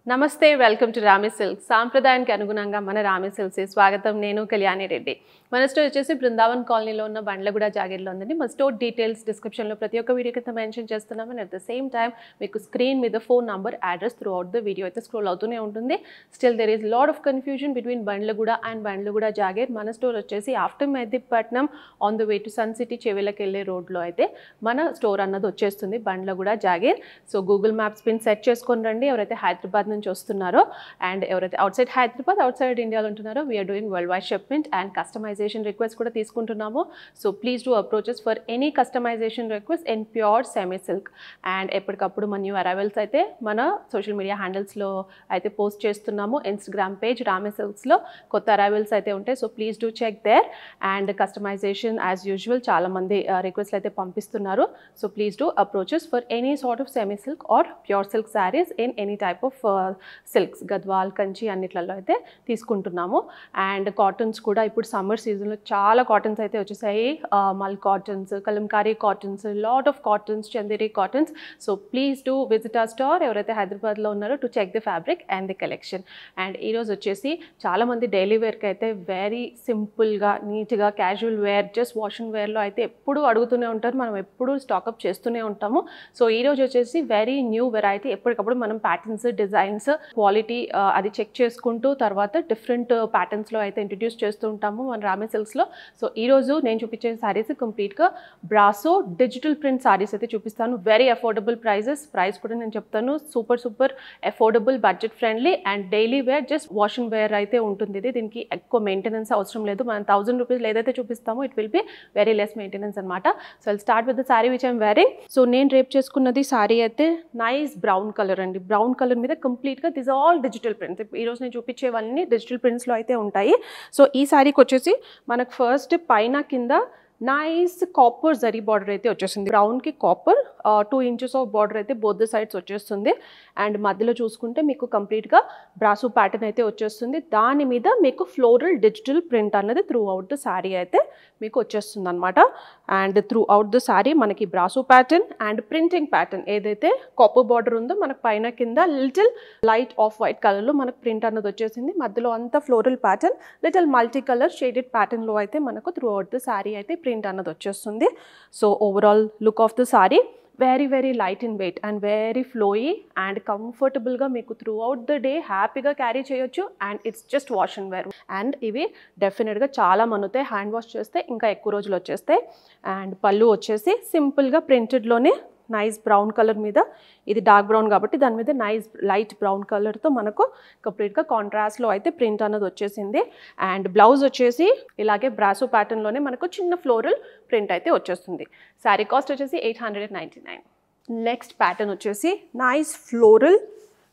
నమస్తే welcome to Rami silk సాంప్రదాయానికి అనుగుణంగా మన రామి సిల్క్స్ స్వాగతం నేను కళ్యాణి రెడ్డి మన స్టోర్ వచ్చేసి బృందావన్ కాలనీలో ఉన్న బండ్లగూడ జాగీర్లో ఉందండి మా స్టోర్ డీటెయిల్స్ డిస్క్రిప్షన్లో ప్రతి ఒక్క వీడియో కింద మెన్షన్ చేస్తున్నాము and at the same time మీకు స్క్రీన్ మీద phone number address throughout the video అయితే స్క్రోల్ అవుతూనే ఉంటుంది still there is lot of confusion between Bandlaguda and Bandlaguda Jagir మన స్టోర్ వచ్చేసి after Mehdipatnam on the way to Sun City చెవిలకి వెళ్ళే రోడ్లో అయితే మన స్టోర్ అన్నది వచ్చేస్తుంది Bandlaguda Jagir so Google maps pin set చేసుకొని రండి ఎవరైతే హైదరాబాద్ నుంచి వస్తున్నారో అండ్ ఎవరైతే అవుట్సైడ్ హైదరాబాద్ అవుట్సైడ్ ఇండియాలో ఉంటున్నారో we're doing worldwide shipment and customization request కూడా తీసుకుంటున్నాము so please do approaches for any customization request in pure semi silk and ఎప్పటికప్పుడు మన న్యూ అరైవల్స్ అయితే మన సోషల్ మీడియా హ్యాండిల్స్లో అయితే పోస్ట్ చేస్తున్నాము ఇన్స్టాగ్రామ్ పేజ్ రామి సిల్క్స్లో కొత్త అరైవల్స్ అయితే ఉంటాయి so please do check there and customization as usual చాలామంది రిక్వెస్ట్లు అయితే పంపిస్తున్నారు so please do approaches for any sort of semi silk or pure silk saris in any type of silks Gadwal Kanchi అన్నిట్లలో అయితే తీసుకుంటున్నాము అండ్ కాటన్స్ కూడా ఇప్పుడు సమ్మర్ సీజన్లో చాలా కాటన్స్ అయితే వచ్చేసాయి మల్ cottons Kalamkari cottons lot of cottons Chanderi cottons so please do visit our store ఎవరైతే హైదరాబాద్లో ఉన్నారో to check the fabric and the collection and ఈరోజు వచ్చేసి చాలామంది డైలీ వేర్కి అయితే వెరీ సింపుల్గా నీట్గా casual wear just wash and వేర్లో అయితే ఎప్పుడు అడుగుతూనే ఉంటారు మనం ఎప్పుడు స్టాకప్ చేస్తూనే ఉంటాము సో ఈరోజు వచ్చేసి వెరీ న్యూ వెరైటీ ఎప్పటికప్పుడు మనం ప్యాటర్న్స్ డిజైన్స్ క్వాలిటీ అది చెక్ చేసుకుంటూ తర్వాత డిఫరెంట్ ప్యాటర్న్స్లో అయితే ఇంట్రడ్యూస్ చేస్తూ ఉంటాము మన రామి సిల్క్స్లో సో ఈరోజు నేను చూపించే శారీస్ కంప్లీట్గా బ్రాసో డిజిటల్ ప్రింట్ శారీస్ అయితే చూపిస్తాను వెరీ అఫోర్డబుల్ ప్రైస్ కూడా నేను చెప్తాను super affordable budget friendly and daily wear just wash and wear అయితే ఉంటుంది ఇది దీనికి ఎక్కువ మెయింటెనెన్స్ అవసరం లేదు మనం 1000 రూపీస్ ఏదైతే చూపిస్తామో it will be very less maintenance అనమాట so I'll start with the sari which I'm wearing so నేను రేప్ చేసుకున్నది శారీ అయితే నైస్ బ్రౌన్ కలర్ అండి బ్రౌన్ కలర్ మీద కంప్లీట్గా దిస్ ఆల్ డిజిటల్ ప్రింట్స్ ఈరోజు నేను చూపించేవన్నీ డిజిటల్ ప్రింట్స్లో అయితే ఉంటాయి సో ఈ శారీకి వచ్చేసి మనకు ఫస్ట్ పైన కింద నైస్ కాపర్ జరీ బార్డర్ అయితే వచ్చేసింది బ్రౌన్కి కాపర్ 2 ఇంచెస్ ఆఫ్ బార్డర్ అయితే బోత్ ద సైడ్స్ వచ్చేస్తుంది అండ్ మధ్యలో చూసుకుంటే మీకు కంప్లీట్గా బ్రాసో ప్యాటర్న్ అయితే వచ్చేస్తుంది దాని మీద మీకు ఫ్లోరల్ డిజిటల్ ప్రింట్ అన్నది త్రూ అవుట్ ద శారీ అయితే మీకు వచ్చేస్తుంది అనమాట and throughout the sari మనకి brasso pattern and printing pattern ఏదైతే కాపర్ బార్డర్ ఉందో మనకు పైన కింద లిటిల్ లైట్ ఆఫ్ వైట్ కలర్లో మనకు ప్రింట్ అన్నది వచ్చేసింది మధ్యలో అంతా floral pattern little multi colour shaded ప్యాటర్న్లో అయితే మనకు త్రూ అవుట్ ద శారీ అయితే ప్రింట్ అన్నది వచ్చేస్తుంది so overall look of the sari very light in weight and very flowy and కంఫర్టబుల్గా మీకు త్రూ అవుట్ ద డే హ్యాపీగా క్యారీ చేయొచ్చు and it's just wash and wear and ఇవి డెఫినెట్గా చాలా మనుతాయి హ్యాండ్ వాష్ చేస్తే ఇంకా ఎక్కువ రోజులు వచ్చేస్తాయి అండ్ పళ్ళు వచ్చేసి సింపుల్గా ప్రింటెడ్లోనే నైస్ బ్రౌన్ కలర్ మీద ఇది డార్క్ బ్రౌన్ కాబట్టి దాని మీద నైస్ లైట్ బ్రౌన్ కలర్తో మనకు కంప్లీట్గా కాంట్రాస్ట్లో అయితే ప్రింట్ అన్నది వచ్చేసింది అండ్ బ్లౌజ్ వచ్చేసి ఇలాగే బ్రాసో ప్యాటర్న్లోనే మనకు చిన్న ఫ్లోరల్ ప్రింట్ అయితే వచ్చేస్తుంది శారీ కాస్ట్ వచ్చేసి 899 నెక్స్ట్ ప్యాటర్న్ వచ్చేసి నైస్ ఫ్లోరల్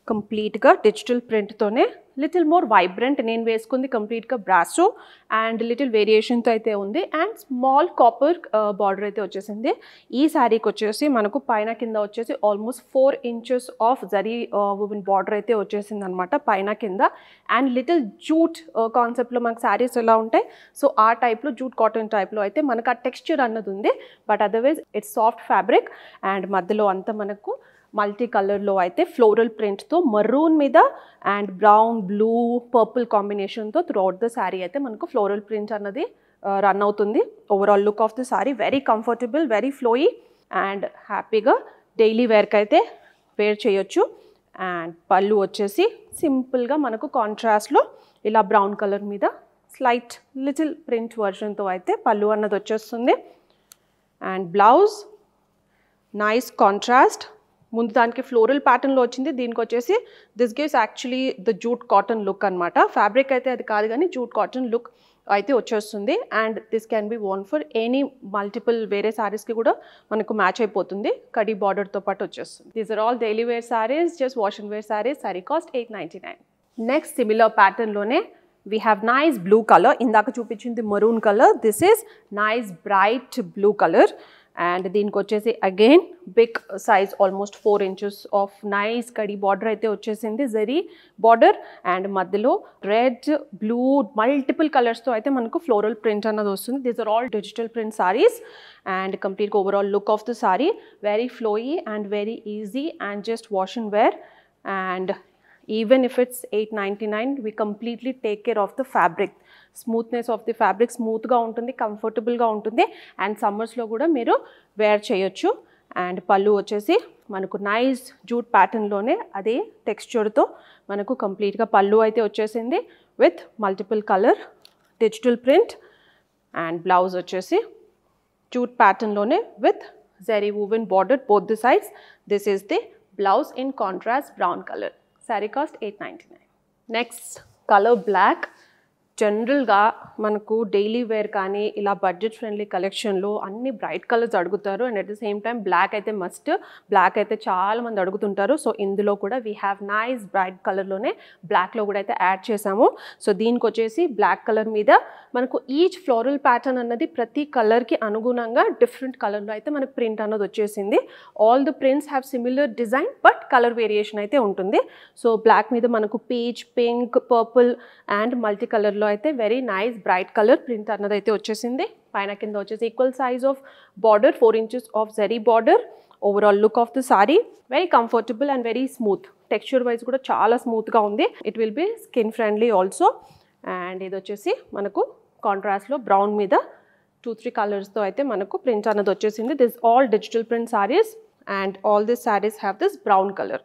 కంప్లీట్గా డిజిటల్ ప్రింట్తోనే లిటిల్ మోర్ వైబ్రెంట్ నేను వేసుకుంది కంప్లీట్గా బ్రాసో అండ్ లిటిల్ వేరియేషన్తో అయితే ఉంది అండ్ స్మాల్ కాపర్ బార్డర్ అయితే వచ్చేసింది ఈ శారీకి వచ్చేసి మనకు పైన కింద వచ్చేసి almost 4 inches of zari women border అయితే వచ్చేసింది అనమాట పైన కింద అండ్ లిటిల్ జూట్ కాన్సెప్ట్లో మనకు శారీస్ ఎలా ఉంటాయి సో ఆ టైప్లో జూట్ కాటన్ టైప్లో అయితే మనకు ఆ టెక్స్చర్ అన్నది ఉంది but otherwise it's soft fabric and మధ్యలో అంతా మనకు మల్టీ కలర్లో అయితే ఫ్లోరల్ ప్రింట్తో మరూన్ మీద అండ్ బ్రౌన్ బ్లూ పర్పుల్ కాంబినేషన్తో త్రూ అవుట్ ద శారీ అయితే మనకు ఫ్లోరల్ ప్రింట్ అన్నది రన్ అవుతుంది overall look of the sari very comfortable very flowy and హ్యాపీగా డైలీ వేర్కి అయితే వేర్ చేయొచ్చు అండ్ పళ్ళు వచ్చేసి సింపుల్గా మనకు కాంట్రాస్ట్లో ఇలా బ్రౌన్ కలర్ మీద స్లైట్ లిటిల్ ప్రింట్ వర్షన్తో అయితే పళ్ళు అన్నది వచ్చేస్తుంది అండ్ బ్లౌజ్ నైస్ కాంట్రాస్ట్ ముందు దానికి ఫ్లోరల్ ప్యాటర్న్లో వచ్చింది దీనికి వచ్చేసి this gives actually the jute cotton look అనమాట ఫ్యాబ్రిక్ అయితే అది కాదు కానీ జూట్ కాటన్ లుక్ అయితే వచ్చేస్తుంది and this can be worn for any multiple వేరే శారీస్కి కూడా మనకు మ్యాచ్ అయిపోతుంది కడీ బార్డర్తో పాటు వచ్చేస్తుంది these are all daily wear saris just wash and wear saris sari cost 899 next similar ప్యాటర్న్లోనే we have nice blue colour ఇందాక చూపించింది maroon colour this is nice bright blue colour and దీనికి వచ్చేసి again big size almost 4 inches of nice కడీ border అయితే వచ్చేసింది zari border and మధ్యలో red blue multiple కలర్స్తో అయితే మనకు ఫ్లోరల్ ప్రింట్ అన్నది వస్తుంది these are all digital print saris and కంప్లీట్గా overall look of the sari very flowy and very easy and just wash and wear and even if it's 899, we completely take care of the fabric. Smoothness of the fabric smooth ga untundi, comfortable ga untundi, and summers lo kuda meeru wear cheyochu. And pallu vachesi manaku nice jute pattern lone ade texture tho manaku complete ga pallu aithe vachesindi with multiple color digital print. And blouse vachesi jute pattern lone with zari woven border both the sides. This is the blouse in contrast brown color. Saree cost 899. Next color black. జనరల్గా మనకు daily wear కానీ ఇలా budget friendly కలెక్షన్లో అన్ని bright colours అడుగుతారు. And at the same time black అయితే must, black అయితే చాలా మంది అడుగుతుంటారు. సో ఇందులో కూడా వీ హ్యావ్ నైస్ బ్రైట్ కలర్లోనే బ్లాక్లో కూడా అయితే యాడ్ చేసాము. సో దీనికి వచ్చేసి బ్లాక్ కలర్ మీద మనకు ఈచ్ ఫ్లోరల్ ప్యాటర్న్ అన్నది ప్రతి కలర్కి అనుగుణంగా డిఫరెంట్ కలర్లో అయితే మనకు ప్రింట్ అన్నది వచ్చేసింది. All the prints have similar design but colour variation అయితే ఉంటుంది. సో బ్లాక్ మీద మనకు peach, pink, purple and multi కలర్లో అయితే very nice bright colour print అన్నది అయితే వచ్చేసింది. పైన కింద వచ్చేసి equal size of border, 4 inches of zari border. Overall look of the sari very comfortable and very smooth. Texture wise కూడా చాలా స్మూత్గా ఉంది. It will B skin friendly also. And ఇది వచ్చేసి మనకు కాంట్రాస్ట్లో బ్రౌన్ మీద 2-3 కలర్స్తో అయితే మనకు ప్రింట్ అన్నది వచ్చేసింది. This all digital print saris and all this saris have this brown colour.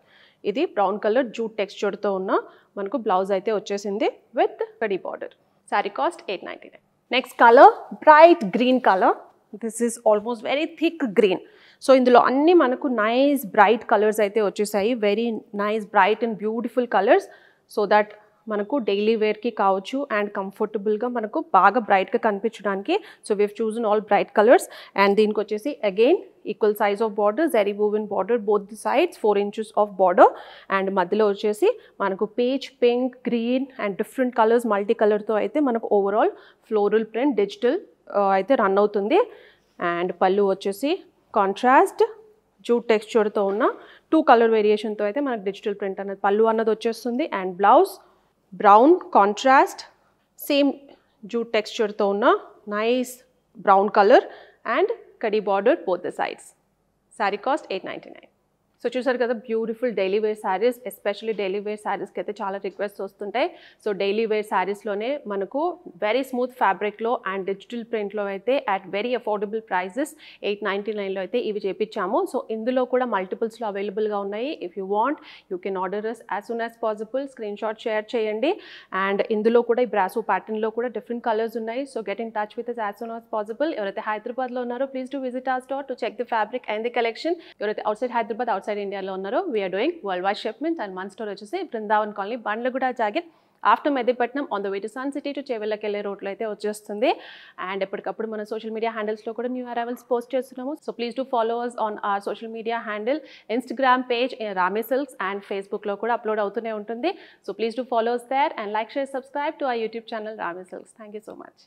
ఇది బ్రౌన్ కలర్ జూట్ టెక్స్చర్తో ఉన్న మనకు బ్లౌజ్ అయితే వచ్చేసింది with kadhi border. Sorry cost 899. Next colour bright green colour. This is almost very thick green. So ఇందులో అన్ని మనకు nice bright colours అయితే వచ్చేసాయి. Very nice bright and beautiful colours. So that మనకు డైలీ వేర్కి కావచ్చు అండ్ కంఫర్టబుల్గా మనకు బాగా బ్రైట్గా కనిపించడానికి. So weave chosen all bright colours. And దీనికి వచ్చేసి again equal size of border, zari woven border both the sides, 4 inches of border. And మధ్యలో వచ్చేసి మనకు peach, pink, green and different colours multi కలర్తో అయితే మనకు ఓవరాల్ ఫ్లోరల్ ప్రింట్ డిజిటల్ అయితే run అవుతుంది. అండ్ పళ్ళు వచ్చేసి కాంట్రాస్ట్ జూట్ టెక్స్చర్తో ఉన్న 2 కలర్ వేరియేషన్తో అయితే మనకు డిజిటల్ ప్రింట్ అన్నది పళ్ళు అన్నది వచ్చేస్తుంది. And blouse brown contrast same jute టెక్స్చర్తో ఉన్న నైస్ బ్రౌన్ కలర్ అండ్ కడి border both the sides. Sari cost 899. So చూసారు కదా beautiful daily wear saris. Especially daily wear శారీస్కి అయితే చాలా రిక్వెస్ట్ వస్తుంటాయి. సో డైలీ వేర్ శారీస్లోనే మనకు వెరీ స్మూత్ ఫ్యాబ్రిక్లో అండ్ డిజిటల్ ప్రింట్లో అయితే అట్ వెరీ అఫోర్డబుల్ ప్రైజెస్ 899లో అయితే ఇవి చేపించాము. సో ఇందులో కూడా మల్టిపుల్స్లో అవైలబుల్గా ఉన్నాయి. If you want you can order us as soon as possible. Screenshot share చేయండి. అండ్ ఇందులో కూడా ఈ బ్రాసో ప్యాటర్న్లో కూడా డిఫరెంట్ కలర్స్ ఉన్నాయి. So get in touch with us as soon as possible. ఎవరైతే హైదరాబాద్లో ఉన్నారో please to visit our store to check the fabric and the collection. ఎవరైతే అవుట్సైడ్ హైదరాబాద్, అవుట్సైడ్ ఇండియాలో ఉన్నారో we are doing worldwide shipment. And మన store వచ్చేసి Brindavan colony, Bandlaguda, Jagir after Mehdipatnam on the way to Sun City to చేవెళ్ళకి వెళ్ళే రోడ్లో అయితే వచ్చేస్తుంది. అండ్ ఎప్పటికప్పుడు మన సోషల్ మీడియా హ్యాండిల్స్లో కూడా న్యూ అరైవల్స్ పోస్ట్ చేస్తున్నాము. So please to follow us on our social media handle, Instagram page Rami Silks and ఫేస్బుక్లో కూడా అప్లోడ్ అవుతూనే ఉంటుంది. So please to follow us there and like, share, subscribe to our YouTube channel Rami Silks. Thank you so much.